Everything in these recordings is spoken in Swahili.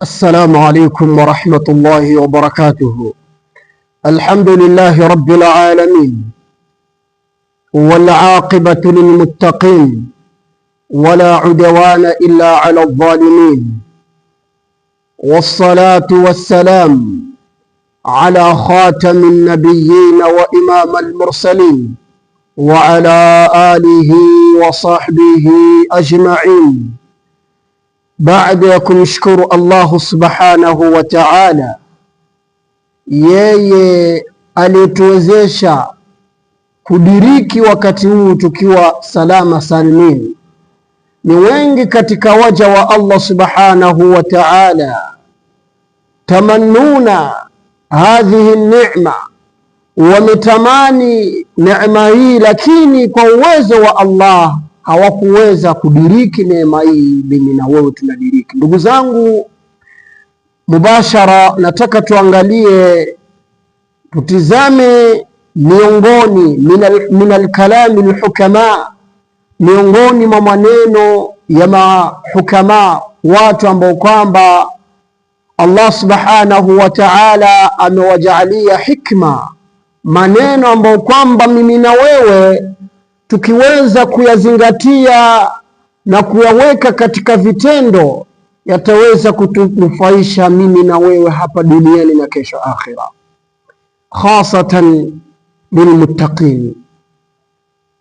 السلام عليكم ورحمة الله وبركاته. الحمد لله رب العالمين والعاقبة للمتقين ولا عدوان إلا على الظالمين، والصلاة والسلام على خاتم النبيين وإمام المرسلين وعلى آله وصحبه أجمعين. Baada ya kumshukuru Allahu subhanahu wa ta'ala, yeye aliyetuwezesha kudiriki wakati huu tukiwa salama salimini. Ni wengi katika waja wa Allah subhanahu wa ta'ala tamannuna hadhihi ni'ma, wametamani neema hii, lakini kwa uwezo wa Allah hawakuweza kudiriki neema hii. Mimi na wewe tunadiriki. Ndugu zangu, mubashara nataka tuangalie, tutizame miongoni min alkalami alhukama, miongoni mwa maneno ya mahukama, watu ambao kwamba Allah subhanahu wa ta'ala amewajaalia hikma, maneno ambayo kwamba mimi na wewe tukiweza kuyazingatia na kuyaweka katika vitendo yataweza kutunufaisha mimi na wewe hapa duniani na kesho akhira, khasatan lilmuttaqin,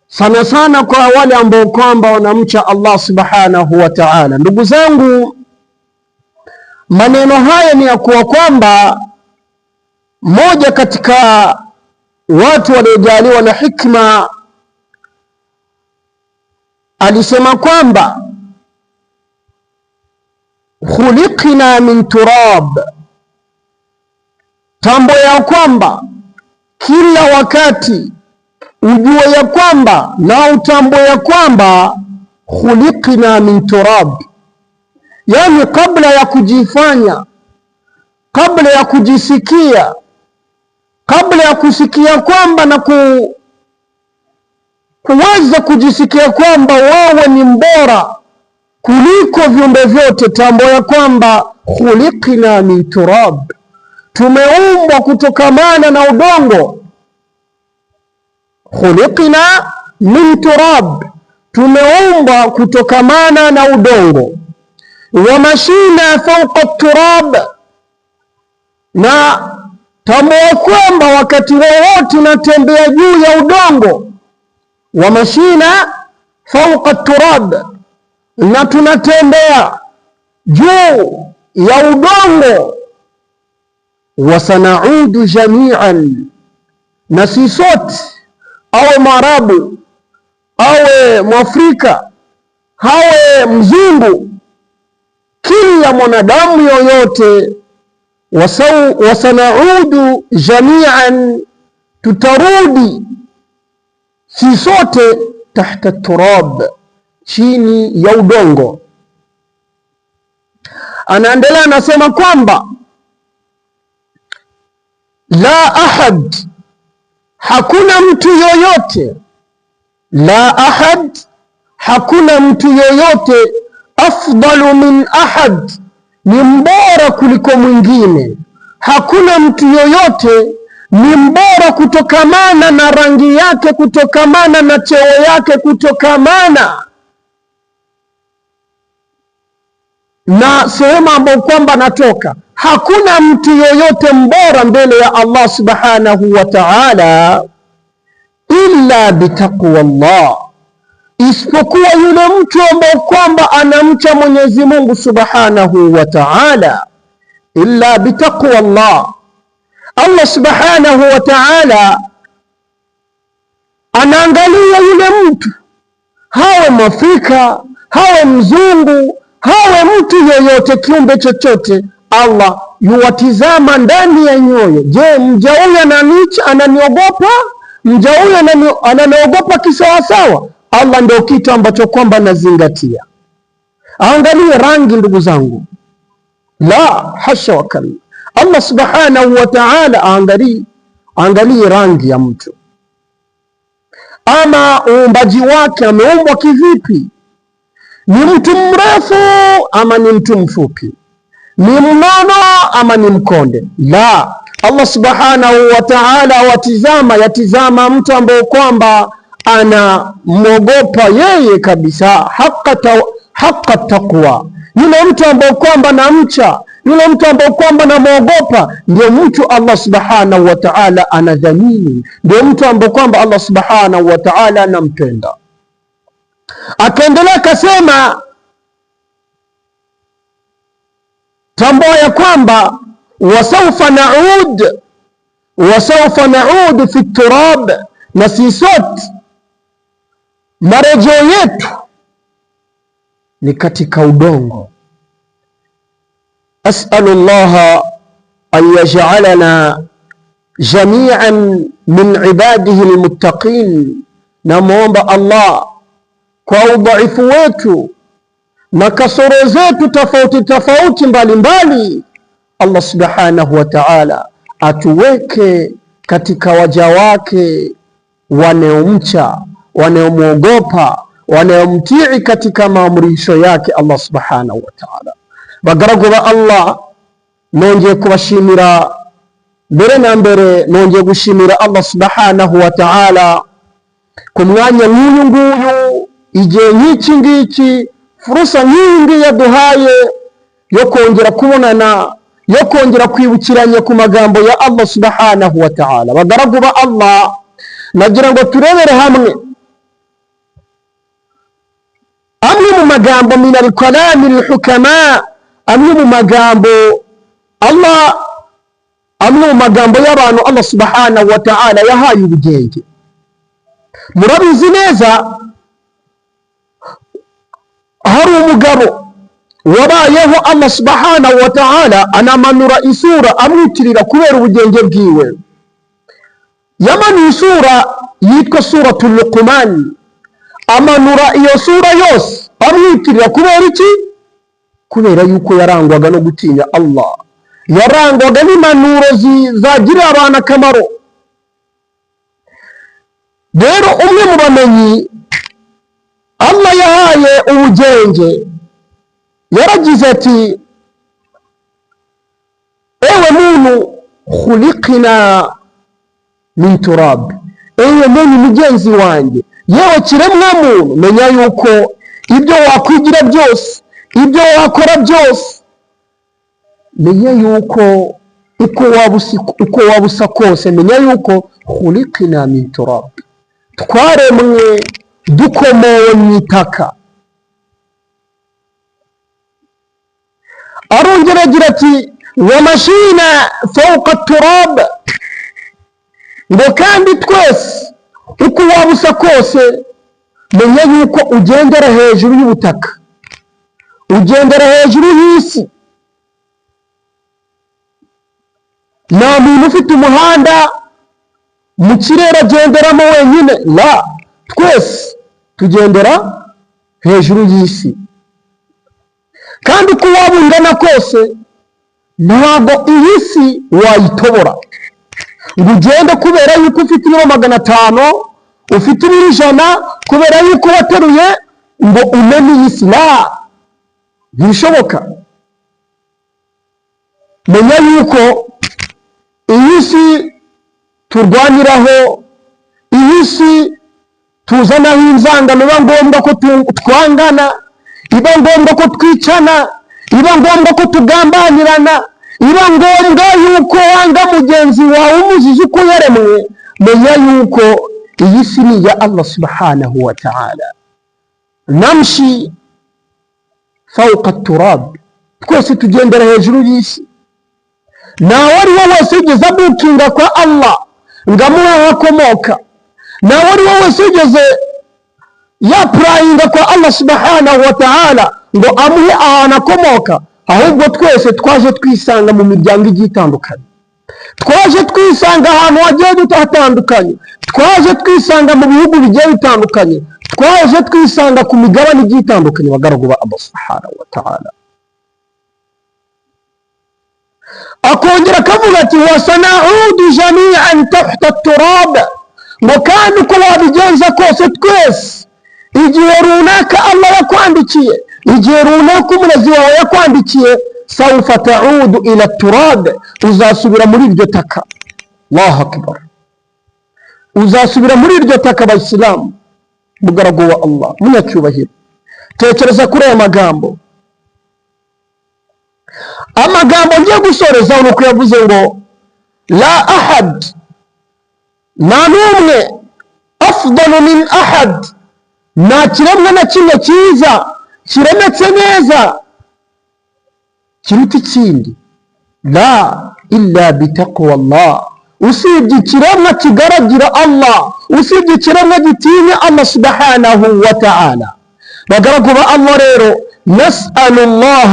sana sana kwa wale ambao kwamba wanamcha Allah subhanahu wa ta'ala. Ndugu zangu, maneno haya ni ya kuwa kwamba mmoja katika watu waliojaliwa na hikma alisema kwamba khuliqna min turab, tambua ya kwamba kila wakati ujue ya kwamba na utambue ya kwamba khuliqna min turab, yani kabla ya kujifanya, kabla ya kujisikia, kabla ya kusikia kwamba na kuweza kujisikia kwamba wewe ni mbora kuliko viumbe vyote, tambua ya kwamba khuliqna min turab, tumeumbwa kutokamana na udongo. Khuliqna min turab, tumeumbwa kutokamana na udongo. Wa mashina fawqa turab, na tambua kwamba wakati wowote tunatembea juu ya udongo. Wa mashina fawqa turab, na tunatembea juu ya udongo. Wa sanaudu jami'an, na sisi sote, awe Mwarabu, awe Mwafrika, awe mzungu, kila mwanadamu yoyote, wa sanaudu jami'an, tutarudi si sote tahta turab, chini ya udongo. Anaendelea anasema kwamba la ahad, hakuna mtu yoyote, la ahad, hakuna mtu yoyote, afdalu min ahad, ni mbora kuliko mwingine. Hakuna mtu yoyote ni mbora kutokamana na rangi yake, kutokamana na cheo yake, kutokamana na sehemu ambayo kwamba anatoka. Hakuna mtu yoyote mbora mbele ya Allah subhanahu wa ta'ala illa bitaqwa Allah, isipokuwa yule mtu ambaye kwamba anamcha Mwenyezi Mungu subhanahu wa ta'ala. Illa bitaqwa Allah, Allah subhanahu wa ta'ala anaangalia yule mtu, hawe Mwafrika, hawe mzungu, hawe mtu yoyote, kiumbe chochote, Allah yuwatizama ndani ya nyoyo. Je, mja huyu ananiogopa? Mja huyu ananiogopa kisawasawa? Allah ndio kitu ambacho kwamba nazingatia. Angalie rangi, ndugu zangu, la hasha wakalla. Allah subhanahu wa ta'ala angalie rangi ya mtu, ama uumbaji wake, ameumbwa kivipi? Ni mtu mrefu ama ni mtu mfupi? ni mnono ama ni mkonde. La, Allah subhanahu wa ta'ala yatizama mtu ambaye kwamba anamwogopa yeye kabisa, haqqa taqwa. Yule mtu ambaye kwamba namcha, yule mtu ambaye kwamba namwogopa, ndio mtu Allah subhanahu wa ta'ala anadhamini, ndio mtu ambaye kwamba Allah subhanahu wa ta'ala anampenda. Akaendelea kasema, tambua ya kwamba wasawfa naud fi turab, na sisi sote marejeo yetu ni katika udongo. As'alullaha an yaj'alana jami'an min ibadihi almuttaqin, na muomba Allah kwa udhaifu wetu na kasoro zetu tofauti mbalimbali, Allah subhanahu wa ta'ala atuweke katika waja wake wanaomcha, wanaomwogopa, wanaomtii katika maamrisho yake Allah subhanahu wa ta'ala. Bagaragu ba Allah, nongeye kubashimira mbere na mbere, nongeye gushimira Allah subhanahu wa ta'ala ku mwanya nk'uyu nguyu, igihe nk'iki ngiki, fursa nyingi yaduhaye yo kongera kubonana, yo kongera kwibukiranya ku magambo ya Allah subhanahu wa ta'ala. Bagaragu ba Allah, nagira ngo turebere hamwe amwe mu magambo min al-kalami al-hukama, amwe mu magambo y'abantu Allah subhanahu wa ta'ala yahaye ubugenge. Murabizi neza, hari umugabo wabayeho Allah subhanahu wa ta'ala anamanura isura amwitirira kubera ubugenge bwiwe. Yamanuye isura yitwa suratul Luqman, amanura iyo sura yose amwitirira kubera iki? Kubera yuko yarangwaga no gutinya Allah, yarangwaga n'impanuro zagirira abantu akamaro. Rero umwe mu bamenyi Allah yahaye ubugenge yaragize ati, ewe muntu, khuliqna min turab, ewe muntu mugenzi wanjye, yewe kiremwa muntu, menya yuko ibyo wakwigira byose, ibyo wakora byose, menya yuko uko wabusa kose, menya yuko khuliqna min turab, twaremwe dukomowe mu itaka. Arongera agira ati, wa mashina fawqa turab, ngo kandi twese uko wabusa kose, menya yuko ugendera hejuru y'ubutaka, ugendera hejuru y'isi. Nta muntu ufite umuhanda mu kirere agenderamo wenyine, la, twese tugendera hejuru y'isi. Kandi uko waba ungana kose, ntabwo iyi si wayitobora ngo ugende kubera yuko ufite ibiro 500, ufite ibiro 100, kubera yuko wateruye ngo umene iyi si. La, ntibishoboka. Menya yuko iyi si turwaniraho, iyi si tuzanaho inzangano, iba ngombwa ko twangana, iba ngombwa ko twicana, iba ngombwa ko tugambanirana, iba ngombwa yuko wanga mugenzi wawe umuzizi uko yaremwe. Menya yuko iyi si ni ya Allah subhanahu wa ta'ala. Namshi fawqa turab, twese tugendera hejuru y'isi. Nawe ari wowe wese ugeze abukinga kwa Allah ngamuha akomoka, nawe ari wowe wese ugeze yapurayinga kwa Allah subhanahu wa ta'ala ngo amuhe ahantu akomoka, ahubwo twese twaje twisanga mu miryango igiye itandukanye, twaje twisanga ahantu hagiye dutandukanye, twaje twisanga mu bihugu bigiye bitandukanye, twaje twisanga ku migabane igiye itandukanye. Bagaragu ba Allah subhanahu wa ta'ala. Akongera akavuga ati, wasanaudu jami'an tahta turab, ngo kandi uko wabigenza kose twese, igihe runaka Allah yakwandikiye, igihe runaka umurezi wawe yakwandikiye, saufa taudu ila turab, uzasubira muri iryo taka. Allahu akbar, uzasubira muri iryo taka. Abayisilamu, mugaragu wa Allah, munyacyubahiro, tekereza kuri aya magambo. Amagambo ngiye gusoreza nuko yavuze ngo la ahad, nta n'umwe, afdalu min ahad, nta kiremwa na kimwe cyiza kiremetse neza kiruta ikindi, la illa bitaqwa Allah, usibye ikiremwa kigaragira Allah, usibye ikiremwa gitinya Allah subhanahu wa ta'ala. Bagaragu ba Allah rero, nas'alu Allah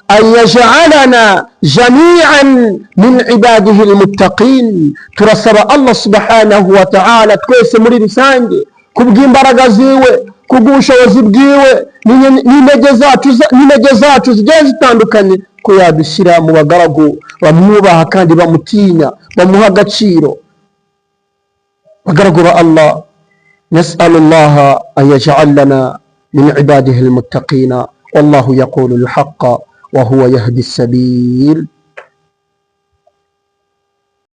an yaj'alana jami'an min ibadihi almuttaqin, turasaba Allah subhanahu wa ta'ala twese muri rusange kubw'imbaraga ziwe, kubw'ubushobozi bwiwe n'intege zacu zigiye zitandukanye, ko yadushyira mu bagaragu bamwubaha kandi bamutinya, bamuha agaciro. Bagaragu ba Allah, nas'alu Allah an yaj'alana min ibadihi almuttaqin, wallahu yaqulu alhaqqa wa huwa yahdi as-sabil.